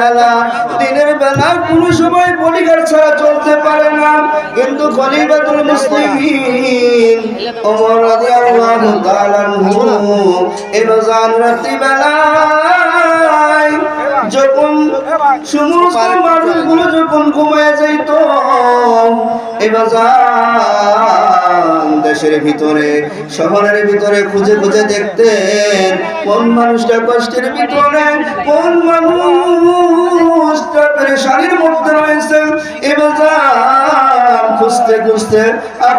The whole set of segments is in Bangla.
বেলা দিনের বেলা কোনো সময় বডিগার্ড ছাড়া চলতে পারে না, কিন্তু খলিফাতুল মুসলিমিন ওমর রাদিয়াল্লাহু তাআলা আনহু রমজান রাত্রি বেলায় যখন সমস্ত মানুষগুলো যখন ঘুমিয়ে যাইত, এবার দেশের ভিতরে শহরের ভিতরে খুঁজে খুঁজে দেখতেন কোন মানুষটা কষ্টের ভিতরে, কোন মানুষটা পেরেশানির মধ্যে রয়েছে। এবার খুঁজতে খুঁজতে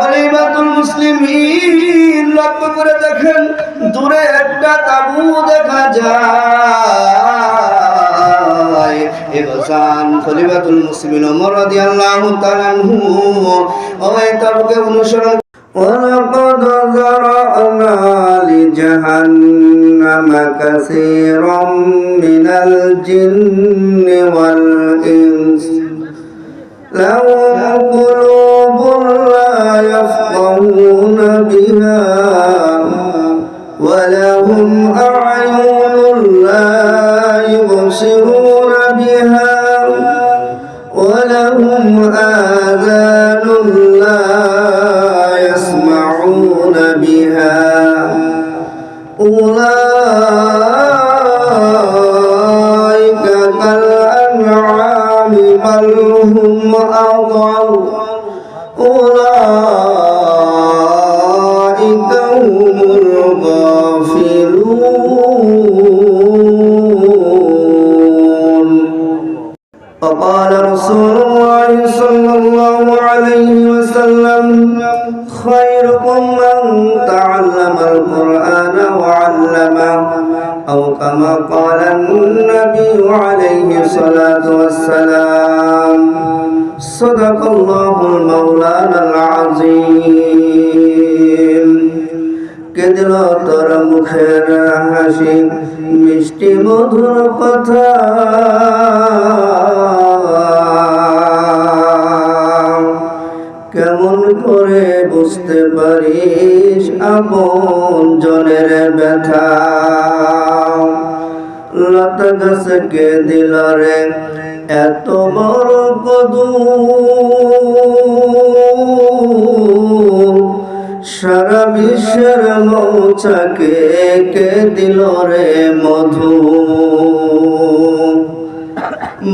খলিফাতুল মুসলিমিন লক্ষ্য করে দেখেন দূরে একটা তাঁবু দেখা যায়। এবার খলিফাতুল মুসলিমিন ওমর রাদিয়াল্লাহু তাআলা আনহু ওই তাঁবুকে অনুসরণ ولقد ذرأنا لجهنم كثيرا من الجن والإنس لهم قلوب لا يفقهون بها ولهم أعين لا يبصرون بها ولهم آذان لا يسمعون بها أولئك كالأنعام بل هم أضل أولئك هم الغافلون. وقال رسول الله صلى الله عليه وسلم خيركم من تعلم القرآن وعلمه أو كما قال النبي عليه الصلاة والسلام. صدق الله المولانا العظيم. কেদিল তোর মুখের হাসি মিষ্টি মধুর কথা, কেমন করে বুঝতে পারিস আপন জনের ব্যথা। লতা গাছকে দিল রে এত বড় কদু, সারা বিশ্বের মৌচাকে কে দিল রে মধু।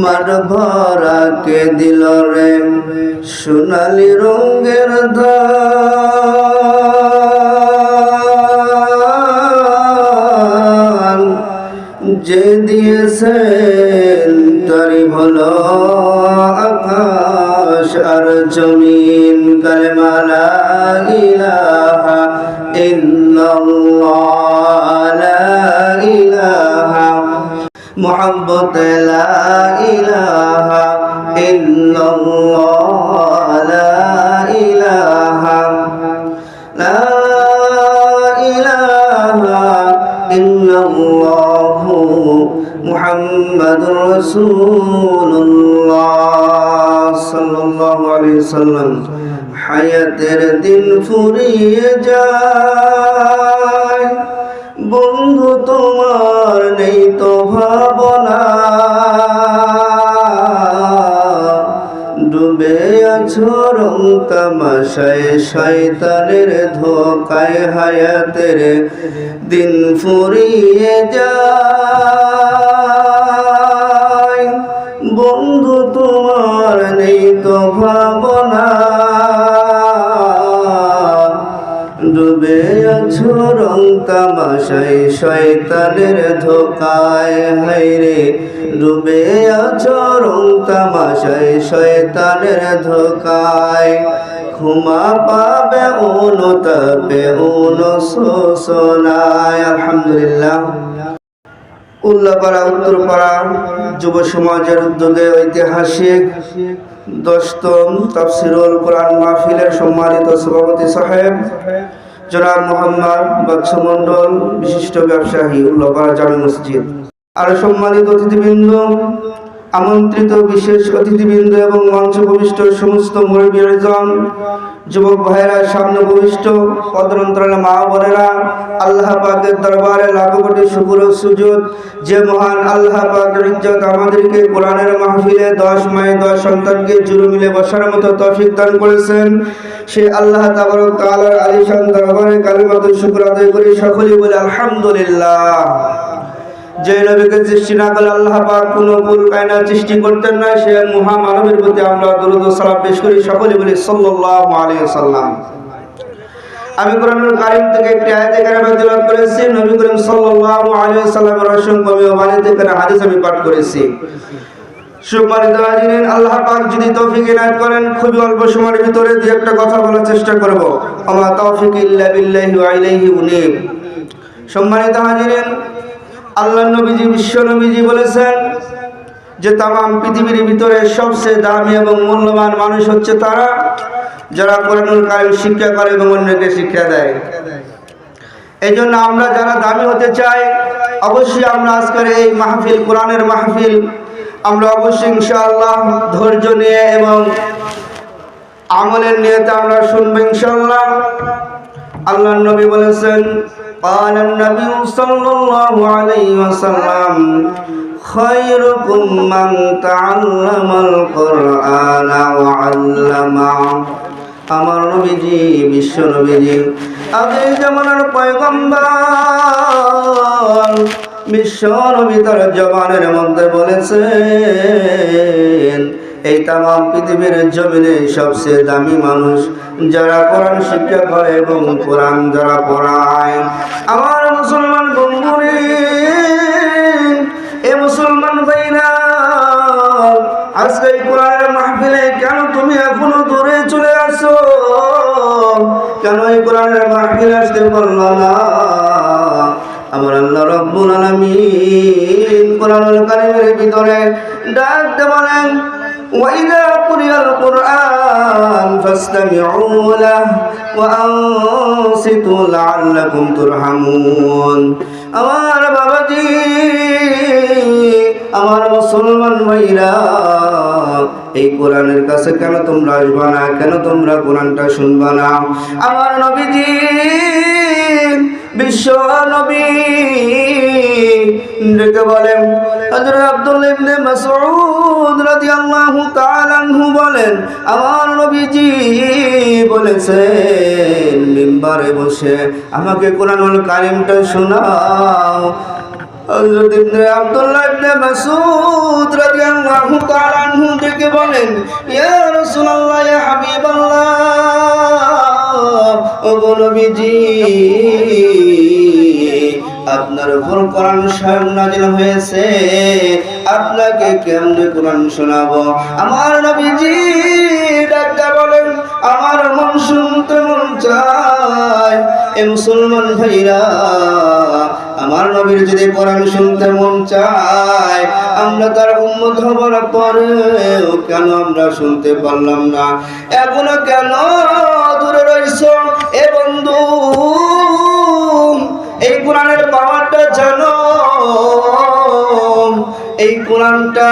মাঠ ভরা কে দিল রে সোনালি রঙের ধান, যে দিয়েছেন তারি হলো আকাশ আর জমিন। কালেমা লা ইলাহা ইল্লাল্লাহ লা ইলাহা মুহাম্মদ লা ইলাহা ইল্লাল্লাহ লা ইলাহা লা ইলাহা ইল্লাল্লাহ মুহাম্মাদুর রাসূলুল্লাহ সাল্লাল্লাহু আলাইহি ওয়াসাল্লাম। হায়াতের দিন ফুরিয়ে যায়, বন্ধু তোমার নেই তো ভাবনা, ডুবে আছো রং তামাশায় শয়তানের ধোকায়। হায়াতের দিন ফুরিয়ে যায়, বন্ধু তোমার নেই তো ভাবনা, ডুবে আছো রং তামাশায় শয়তানের ধোকায়। হায়রে ডুবে আছো রং তামাশায় শয়তানের ধোকায়। ক্ষমা পাবে অনুতাপে অনুশোচনায়। আলহামদুলিল্লাহ। উল্লাপাড়া উত্তরপাড়া যুব সমাজের উদ্যোগে ঐতিহাসিক 10তম তাফসিরুল কোরআন মাহফিলের সম্মানিত সভাপতি সাহেব জনাব মোহাম্মদ বাদশা মন্ডল, বিশিষ্ট ব্যবসায়ী, উল্লাপাড়া জামে মসজিদ। আর সম্মানিত অতিথিবৃন্দ, আমন্ত্রিত বিশেষ অতিথিবৃন্দ এবং মঞ্চ ভূমিষ্ঠ সমস্ত মুরব্বীজন, যুবক ভাইরা, সামনে ভূমিষ্ঠ পদরন্তরালে মা বোনেরা, আল্লাহ পাকের দরবারে লাখো কোটি শুকর ও সুজুদ। যে মহান আল্লাহ পাকের ইজ্জত আমাদেরকে কোরআনের মাহফিলে 10 মায়ে 10 সন্তানকে জুড়ে মিলে বসার মতো তৌফিক দান করেছেন, সে আল্লাহ তাবারক তাআলার আলিশান দরবারে কালিমাতুল শুকর আদায় করি। সকলেই বলে আলহামদুলিল্লাহ। যে নবীকে সৃষ্টি না করলে আল্লাহ পাক কোনো কুল কায়নাত সৃষ্টি করতেন না, সে মহামানবের প্রতি আমরা দরুদ ও সালাম পেশ করি। সকলে বলি সাল্লাল্লাহু আলাইহি ওয়াসাল্লাম। আমি কোরআনুল কারীম থেকে একটি আয়াতে কারিমা তেলাওয়াত করেছি। নবী করিম সাল্লাল্লাহু আলাইহি ওয়াসাল্লামের অসংখ্য বাণী থেকে হাদিস আমি পাঠ করেছি। সম্মানিত হাজিরিন, আল্লাহ পাক যদি তৌফিক ইনায়াত করেন, খুবই অল্প সময়ের ভিতরে দুই একটা কথা বলার চেষ্টা করব। আমা তাওফিক ইল্লা বিল্লাহি ওয়া ইলাইহি উনীব। সম্মানিত হাজিরিন, আল্লাহর নবীজি, বিশ্ব নবীজি বলেছেন যে তামাম পৃথিবীর ভিতরে সবচেয়ে দামি এবং মূল্যবান মানুষ হচ্ছে তারা যারা কোরআনুল কারীম শিক্ষা করে এবং অন্যকে শিক্ষা দেয়। এই জন্য আমরা যারা দামি হতে চাই, অবশ্যই আমরা আজকের এই মাহফিল, কোরআনের মাহফিল, আমরা অবশ্যই ইনশাআল্লাহ ধৈর্য নিয়ে এবং আমলের নিয়তে আমরা শুনবো ইনশাআল্লাহ। আল্লাহর নবী বলেছেন, قال النبي صلى الله عليه وسلم خيركم من تعلم القرآن وعلمه। আমার নবীজি, বিশ্ব নবীজি, আগে জামানার পয়গম্বর বিশ্ব নবী তার জবানের মধ্যে বলেছেন, এই তামাম পৃথিবীর জমিনে সবচেয়ে দামি মানুষ যারা কোরআন শিক্ষা করে এবং কোরআন যারা পড়ায়। আমার মুসলমান বন্ধুরে, এ মুসলমান ভাইরা, আজকে এই কোরআনের মাহফিলে কেন তুমি এখনো দূরে চলে আসো? কেন এই কোরআনের মাহফিলে আসতে পারলো না? আমার আল্লাহ রাব্বুল আলামিন কোরআনুল কারীমের ভিতরে ডাক দিয়ে বলেন, وَإِذَا قُرِئَ الْقُرْآنُ فَاسْتَمِعُوا لَهُ وَأَنصِتُوا لَعَلَّكُمْ تُرْحَمُونَ। আমার বাবাজি, আমার মুসলমান ভাইরা, এই কোরআনের কাছে কেন তোমরা আসবা না? কেন তোমরা কোরআনটা শুনবা না? আমার নবীজি, বিশ্ব নবী ডেকে বলেন, হযরত আব্দুল্লাহ ইবনে মাসউদ রাদিয়াল্লাহু তাআলা আনহু বলেন, আমার নবীজি বলেছেন মিম্বারে বসে, আমাকে কোরআনুল কারীমটা শোনাও। হযরত আব্দুল্লাহ ইবনে মাসউদ রাদিয়াল্লাহু তাআলা আনহু ডেকে বলেন, ইয়া রাসূলুল্লাহ, ইয়া হাবিবাল্লাহ, ও নবীজি, আপনার উপর কোরআন স্বয়ং নাযিল হয়েছে, আপনাকে কেমনে কোরআন শোনাবো? আমার নবীজি ডাক্তার বলেন, আমার মন শুনতে মন চায়। এ মুসলমান ভাইরা, আমার নবীর যদি কোরআন শুনতে মন চায়, আমরা তার উম্মত হবার পরেও কেন আমরা শুনতে পারলাম না? এখনো কেন দূরে রইছো? এ বন্ধু, এই কোরআনের পাওয়ারটা জানো? এই কোরআনটা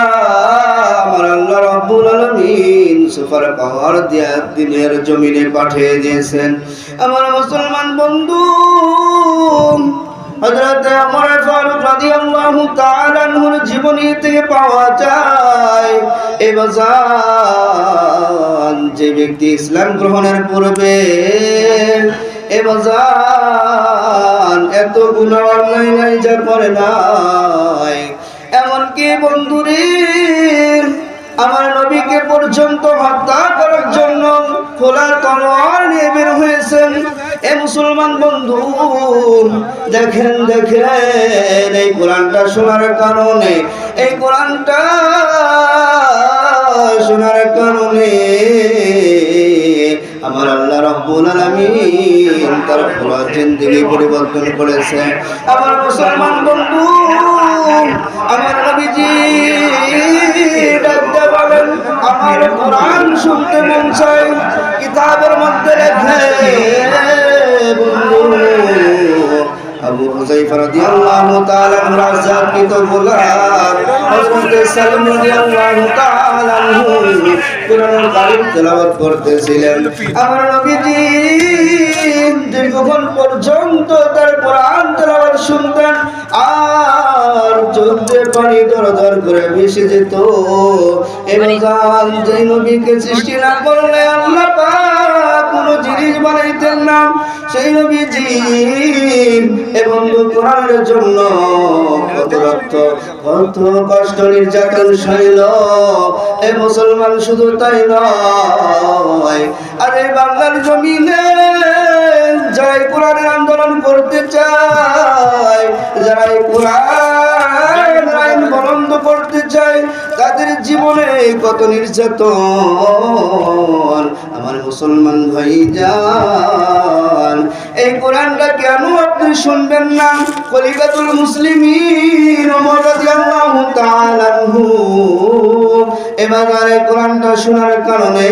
আমার আল্লাহ রাব্বুল আলামিন সুপার পাওয়ার দিয়ে দিনের জমিনে পাঠিয়ে দিয়েছেন। আমার মুসলমান বন্ধু, হযরত ওমর ফারুক রাদিয়াল্লাহু তাআলা আনহুর জীবনী থেকে পাওয়া যায়, এই বাজান, যে ব্যক্তি ইসলাম গ্রহণের পূর্বে এত গুনাহ অন্যায় নাই যা করে নাই। এমনকি বন্ধুরে, আমার নবীকে পর্যন্ত হত্যা করার জন্য খোলা তলোয়ার নিয়ে বের হয়েছেন। এ মুসলমান বন্ধু, দেখেন দেখেন, এই কোরআনটা শোনার কারণে, এই কোরআনটা শোনার কারণে আমার আল্লাহ রাব্বুল আলামিন তার পুরো জিন্দেগি পরিবর্তন করেছে। আমার মুসলমান বন্ধু, আমার নবীজি ডাকতে বলেন, আমার কোরআন শুনতে মন চায়। কিতাবের মধ্যে লেখে, বন্ধু, আবু হুযায়ফা রাদিয়াল্লাহু তাআলা আনহু রাজ্জাকৃত গোলাম হযরত সালিম রাদিয়াল্লাহু তাআলা আনহু কোরআনুল কারীম তেলাওয়াত করতেছিলেন। আমার নবীজি দীর্ঘক্ষণ পর্যন্ত তার কোরআন তেলাওয়াত শুনতেন আর চোখে পানি দরদর করে ভেসে যেত। এমন যে নবীকে সৃষ্টি না করলে আল্লাহ পাক কোনো জিনিস বানাইতেন না। সেই নবীজি এবং কোরআনের জন্য কত রক্ত কত কষ্ট নির্যাতন সইল। এ মুসলমান শুধু তাই নয়, আর এই বাংলার জমিনে যারা কোরআনের আন্দোলন করতে চায়, যারা এই কোরআন আইন বন্ধ করতে চায়, তাদের জীবনে কত নির্যাতন। আমার মুসলমান ভাইজান, এই কোরআনটা কেন আপনি শুনবেন না? খলিফাতুল মুসলিমিন ওমর রাদিয়াল্লাহু তাআলা আনহু এবারে কোরআনটা শোনার কারণে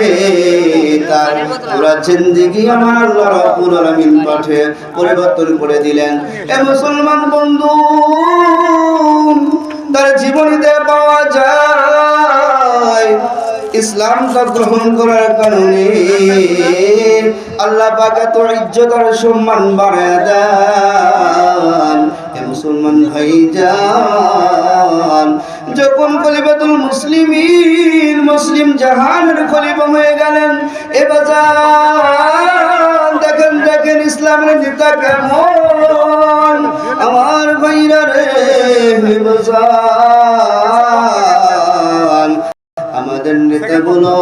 তার পুরো জিন্দেগি আমার আল্লাহ রাব্বুল আলামিন পাঠে পরিবর্তন করে দিলেন। এ মুসলমান বন্ধু, তার জীবনীতে পাওয়া যায় ইসলামটা গ্রহণ করার কারণে আল্লাহ পাক এত ইজ্জত আর সম্মান বাড়ায় দেন। এ মুসলমান ভাইজান, যখন খলিফাতুল মুসলিমিন মুসলিম জাহানের খলিফা হয়ে গেলেন, এবার দেখেন দেখেন ইসলামের নেতা কেমন। আমার ভাইরা রে, আমাদের নেতাগুলো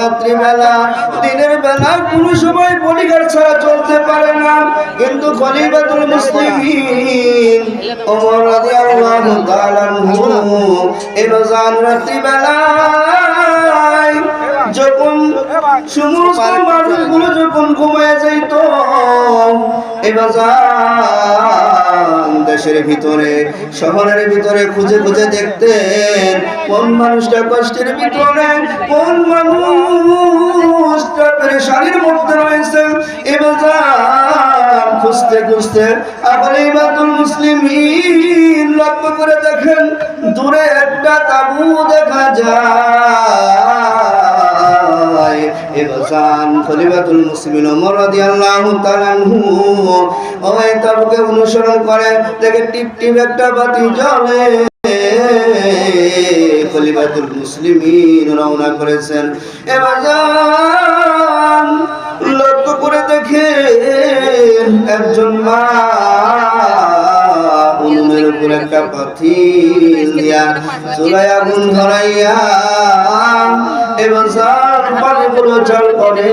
রাত্রিবেলা দিনের বেলা কোনো সময় বডিগার্ড ছাড়া চলতে পারে না, কিন্তু খলিফাতুল মুসলিমিন ওমর রাদিয়াল্লাহু তাআলা আনহু এবাজান রাত্রিবেলায় যখন সমস্ত মানুষগুলো যখন ঘুমিয়ে যাইত, এবাজান দেশের ভিতরে শহরের ভিতরে খুঁজে খুঁজে দেখতেন কোন মানুষটা কষ্টের ভিতরে, কোন মানুষটা পেরেশানির মধ্যে রয়েছে। এবাজান খুঁজতে খুঁজতে খলিফাতুল মুসলিমিন লক্ষ্য করে দেখেন দূরে একটা তাঁবু দেখা যায়। এবাজান খলিফাতুল মুসলিমিন ওমর রাদিয়াল্লাহু তাআলা আনহু ওই তাঁবুকে অনুসরণ করে, দেখে টিপ টিপ একটা বাতি জ্বলে। খলিফাতুল মুসলিমিন রওনা করেছেন। এবাজান লক্ষ্য করে দেখে একজন মা উনুনের উপর একটা পাতিল দিয়া চুলায় আগুন ধরাইয়া এবাজান পানিগুলো জল করে,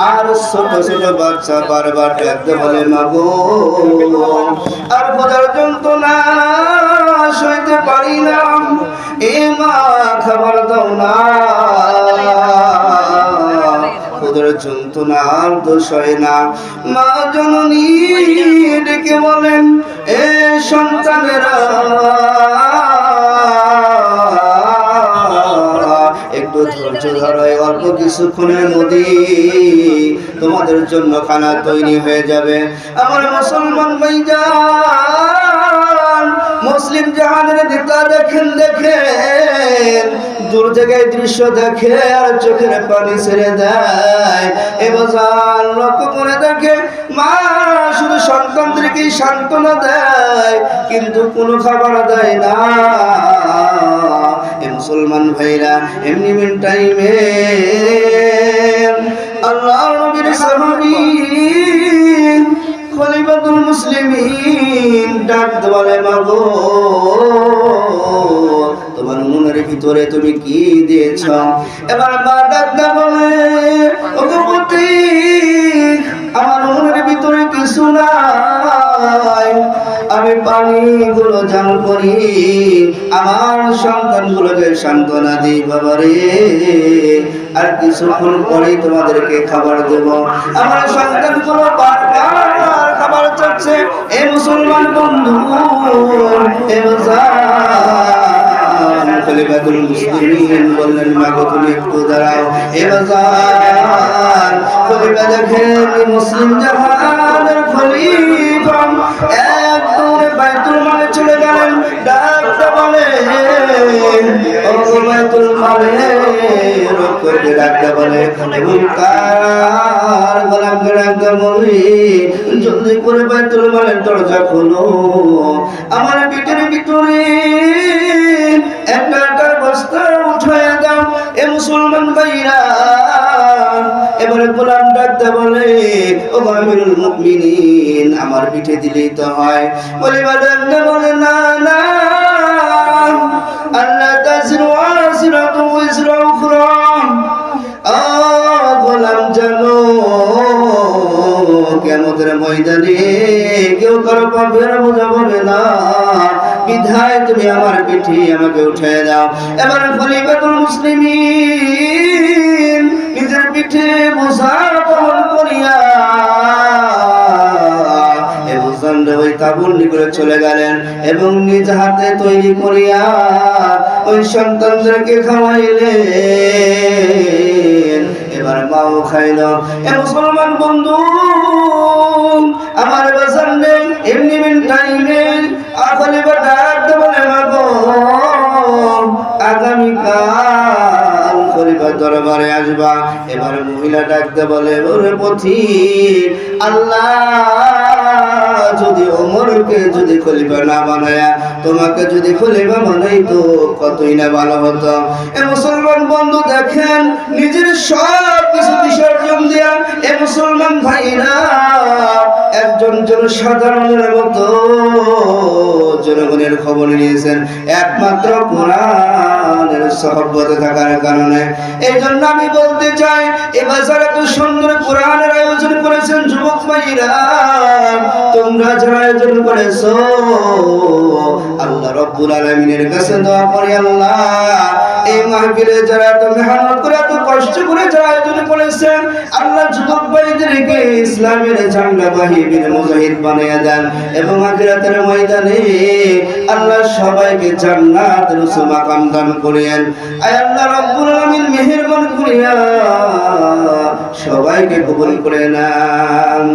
আর ছোট ছোট বাচ্চা বারবার ডাকতে বলে মাগো, আর খোদার যন্ত্রণা সইতে পারি না, এ মা খাবার দাও না। খোদার যন্ত্রণার দোষ হয় না। মা জননী ডেকে বলেন, এ সন্তানেরা একটু ধৈর্য ধরো, অল্প কিছুক্ষণের মধ্যে তোমাদের জন্য খানা তৈরি হয়ে যাবে। আমার মুসলমান ভাইজান, মুসলিম জাহানের নেতা দেখেন দেখেন দূর থেকে দৃশ্য দেখে আর চোখের পানি ছেড়ে দেয়। এবার লক্ষ্য করে দেখে মা শুধু সন্তানদেরকে সান্ত্বনা দেয়, কিন্তু কোনো খাবার দেয় না। মুসলমান ভাইরা, এমনি মিন টাইমে আল্লাহর নবীর সাহাবী খলিফাতুল মুসলিমিন ডাক বলে, মাগো তোমার মনের ভিতরে তুমি কি দিয়েছ? এবার মা ডাক বলে, ওগো পতি, আমার মনের ভিতরে কিছু নাই, আমি পানিগুলো জাল করি, আমার সন্তানগুলোকে সান্ত্বনা দিই বাবারে, আর কিছুক্ষণ পরেই তোমাদেরকে খাবার দেব। আমার সন্তানগুলো বারবার খাবার চাচ্ছে। এ মুসলমান বন্ধু, খলিফাতুল মুসলিমিন বললেন, মাগো তুমি একটু দাঁড়াও। এবার খলিফা দেখেন মুসলিম জাহানের খলিফা এক দৌড়ে বাইতুল মালে চলে গেলেন। ডাকটা বলে ও বাইতুল মালে রক্ষকে ডাকটা বলে এবং কার গোলামকে ডাকটা বলি জলদি করে বাইতুল মালের দরজা খোলো, আমার পেটের ভিতরে একটা বস্তা উঠায় দাও। এ মুসলমান ভাইরা এবারে গোলাম ডাকতে বলে ও আমিরুল মুমিনিন আমার পিঠে দিলেই তো হয়। বলিবা ডাকতে বলে না না, আল্লাহ তাজিরু ওয়াজিরাতু ওয়িজরা উখরা। গোলাম জানো কিয়ামতের ময়দানে কেউ কারো পাপের বোঝা বলে না, বিধায় তুমি আমার পিঠে আমাকে উঠায় দাও। এবার খলিফাতুল মুসলিমিন নিজের পিঠে বোঝা বহন করিয়া ওই কাবুল করে চলে গেলেন এবং নিজ হাতে তৈরি করিয়া ওই সন্তানদেরকে খাওয়াইলেন। এবার মাও খাইল। এ মুসলমান বন্ধু আমার বাজার নেই এমনি টাইমে আখলি বা ডাকতে বলে মাগো আগামীকাল খলিফার দরবারে আসবা। এবার মহিলা ডাকতে বলে ওরে পথিক আল্লাহ যদি ওমরকে যদি খলিফা না বানায়া তোমাকে যদি খলিফা বানাইতো কতই না ভালো হতো। এ মুসলমান বন্ধু দেখেন নিজের সব কিছু বিসর্জন দিয়া এ মুসলমান ভাইরা একজন জনসাধারণের মতো জনগণের খবর নিয়েছেন একমাত্র কোরআনের সহবতে থাকার কারণে। এই জন্য আমি বলতে চাই এ বাজারে এত সুন্দর কোরআনের আয়োজন করেছেন যুবক ভাইরা, তোমরা যারা আয়োজন করেছো আল্লাহ রাব্বুল আলামিনের কাছে দোয়া করি আল্লাহ এই মাহফিলে যারা এত মেহনত করে এত কষ্ট করে যারা আয়োজন করেছেন আল্লাহ যুবক ভাইদেরকে ইসলামের ঝান্ডাবাহী বীর মুজাহিদ বানিয়ে দেন এবং আখিরাতের ময়দানে আল্লাহ সবাইকে জান্নাতের উচ্চ মাকাম দান করেন। আয় আল্লাহ রাব্বুল আলামিন মেহেরবান করিয়া সবাইকে কবুল করে নেন।